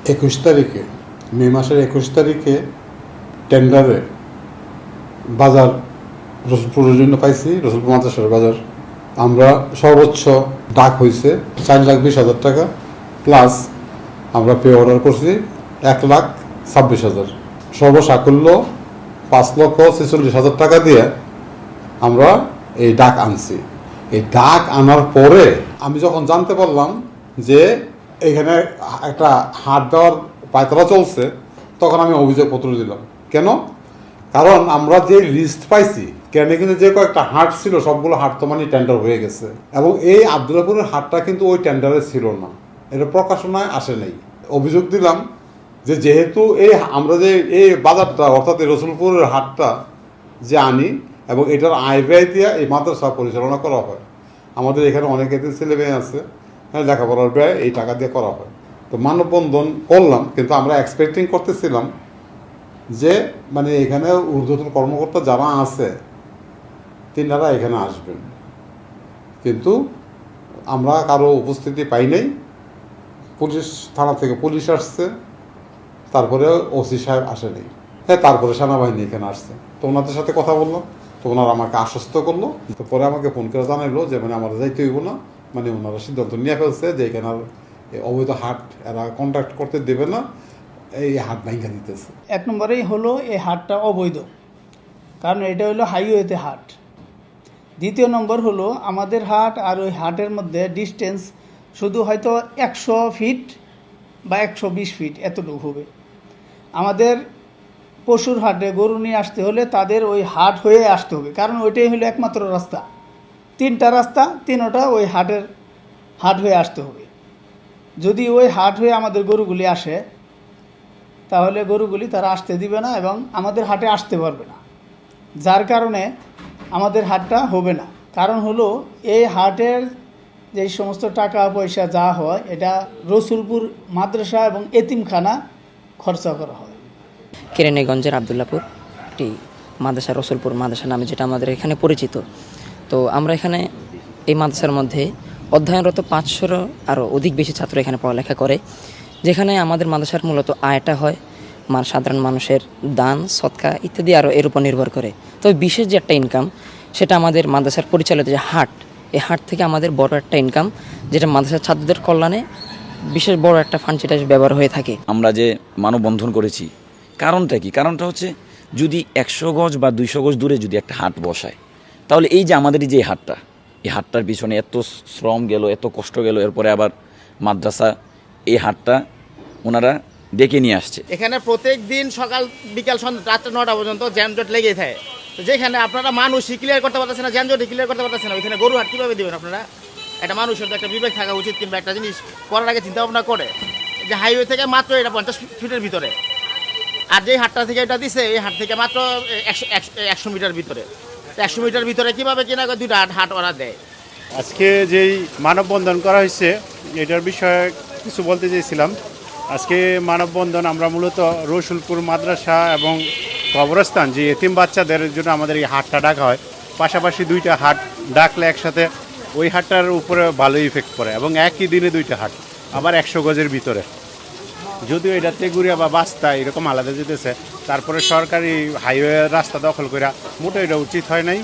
21 তারিখে, মে মাসের 21 তারিখে টেন্ডারে বাজার রসুলপুরের জন্য পাইছি, রসুলপুর মাদ্রাসার বাজার। আমরা সর্বোচ্চ ডাক হয়েছে 4,20,000 টাকা, প্লাস আমরা পে অর্ডার করছি 1,26,000। সর্বসাকুল্য 5,46,000 টাকা দিয়ে আমরা এই ডাক আনছি। এই ডাক আনার পরে আমি যখন জানতে পারলাম যে এখানে একটা হাট দেওয়ার পায়তারা চলছে, তখন আমি অভিযোগপত্র দিলাম। কেন? কারণ আমরা যে লিস্ট পাইছি, কেন কিন্তু যে কয়েকটা হাট ছিল সবগুলো হাট তো মানে টেন্ডার হয়ে গেছে, এবং এই আব্দুল্লাপুরের হাটটা কিন্তু ওই টেন্ডারে ছিল না, এটা প্রকাশনায় আসে নাই। অভিযোগ দিলাম যে যেহেতু এই আমরা যে এই বাজারটা অর্থাৎ এই রসুলপুরের হাটটা যে আনি এবং এটার আয় ব্যয় দিয়ে এই মাদ্রাসা পরিচালনা করা হয়, আমাদের এখানে অনেক এতে ছেলে মেয়ে আছে, হ্যাঁ, লেখাপড়ার ব্যয় এই টাকা দিয়ে করা হয়। তো মানববন্ধন করলাম, কিন্তু আমরা এক্সপেক্টিং করতেছিলাম যে মানে এখানে ঊর্ধ্বতন কর্মকর্তা যারা আছে তিনারা এখানে আসবেন, কিন্তু আমরা কারো উপস্থিতি পাই নাই। পুলিশ থানা থেকে পুলিশ আসছে, তারপরে ওসি সাহেব আসেনি, হ্যাঁ, তারপরে সেনাবাহিনী এখানে আসছে। তো ওনাদের সাথে কথা বললাম, তো ওনারা আমাকে আশ্বস্ত করলো। তো পরে আমাকে ফোন করে জানাইলো যে মানে আমরা যাইতে হইব না, মানে ওনারা সিদ্ধান্ত নিয়ে ফেলছে যে এখানে আর অবৈধ হাট এরা কন্ট্রাক্ট করতে দেবে না, এই হাট ভাঙ্গা দিতেছে। এক নম্বরেই হলো এই হাটটা অবৈধ, কারণ এটা হলো হাইওয়েতে হাট। দ্বিতীয় নম্বর হলো আমাদের হাট আর ওই হাটের মধ্যে ডিস্টেন্স শুধু হয়তো 100 ফিট বা 120 ফিট এতটুকু হবে। আমাদের পশুর হাটে গরু নিয়ে আসতে হলে তাদের ওই হাট হয়ে আসতে হবে, কারণ ওইটাই হলো একমাত্র রাস্তা। 3টা রাস্তা, 3টা ওই হাট হয়ে আসতে হবে। যদি ওই হাট হয়ে আমাদের গরুগুলি আসে, তাহলে গরুগুলি তারা আসতে দিবে না এবং আমাদের হাটে আসতে পারবে না, যার কারণে আমাদের হাটটা হবে না। কারণ হলো এই হাটের যে সমস্ত টাকা পয়সা যা হয় এটা রসুলপুর মাদ্রাসা এবং এতিমখানা খরচা করা হয়। কেরানীগঞ্জের আবদুল্লাপুর একটি মাদ্রাসা, রসুলপুর মাদ্রাসা নামে যেটা আমাদের এখানে পরিচিত। তো আমরা এখানে এই মাদ্রাসার মধ্যে অধ্যয়নরত 500-এরও আরও অধিক বেশি ছাত্র এখানে পড়ালেখা করে, যেখানে আমাদের মাদ্রাসার মূলত আয়টা হয় সাধারণ মানুষের দান, সৎকা ইত্যাদি আরও এর উপর নির্ভর করে। তবে বিশেষ যে একটা ইনকাম, সেটা আমাদের মাদ্রাসার পরিচালিত যে হাট, এই হাট থেকে আমাদের বড় একটা ইনকাম, যেটা মাদ্রাসার ছাত্রদের কল্যাণে বিশেষ বড় একটা ফান্ড যেটা ব্যবহার হয়ে থাকে। আমরা যে মানববন্ধন করেছি, কারণটা কি? কারণটা হচ্ছে যদি 100 গজ বা 200 গজ দূরে যদি একটা হাট বসায়, তাহলে এই যে আমাদের যে হাটটা, এই হাটটার পিছনে এত শ্রম গেল, এত কষ্ট গেল, এরপরে আবার মাদ্রাসা এই হাটটা ওনারা ডেকে নিয়ে আসছে। এখানে প্রত্যেক দিন সকাল বিকাল সন্ধ্যা রাত্রে 9টা পর্যন্ত জ্যামজট লেগেই থাকে। তো যেখানে আপনারা মানুষই ক্লিয়ার করতে পারতেছেন না, জ্যামজটই ক্লিয়ার করতে পারতেছেন না, ওইখানে গরু হাট কীভাবে দেবেন আপনারা? একটা মানুষের তো একটা বিবেক থাকা উচিত, কিংবা একটা জিনিস করার আগে চিন্তা ভাবনা করে যে হাইওয়ে থেকে মাত্র এটা 50 ফিটের ভিতরে, আর যেই হাটটা থেকে এটা দিছে এই হাট থেকে মাত্র 100 মিটার ভিতরে। 100 মিটার ভিতরে কীভাবে কিনা দুইটা হাট ওরা দেয়? আজকে যেই মানববন্ধন করা হয়েছে এটার বিষয়ে কিছু বলতে চেয়েছিলাম। আজকে মানববন্ধন আমরা মূলত রসুলপুর মাদ্রাসা এবং কবরস্থান যে এতিম বাচ্চাদের জন্য আমাদের এই হাটটা ডাকা হয়। পাশাপাশি 2টা হাট ডাকলে একসাথে ওই হাটটার উপরে ভালো ইফেক্ট পড়ে, এবং একই দিনে 2টা হাট, আবার 100 গজের ভিতরে। যদিও এটা তেগুড়িয়া বা বাস্তা এরকম আলাদা যেতেছে, তারপরে সরকারি হাইওয়ে রাস্তা দখল করে মোটেও এটা উচিত হয় নাই।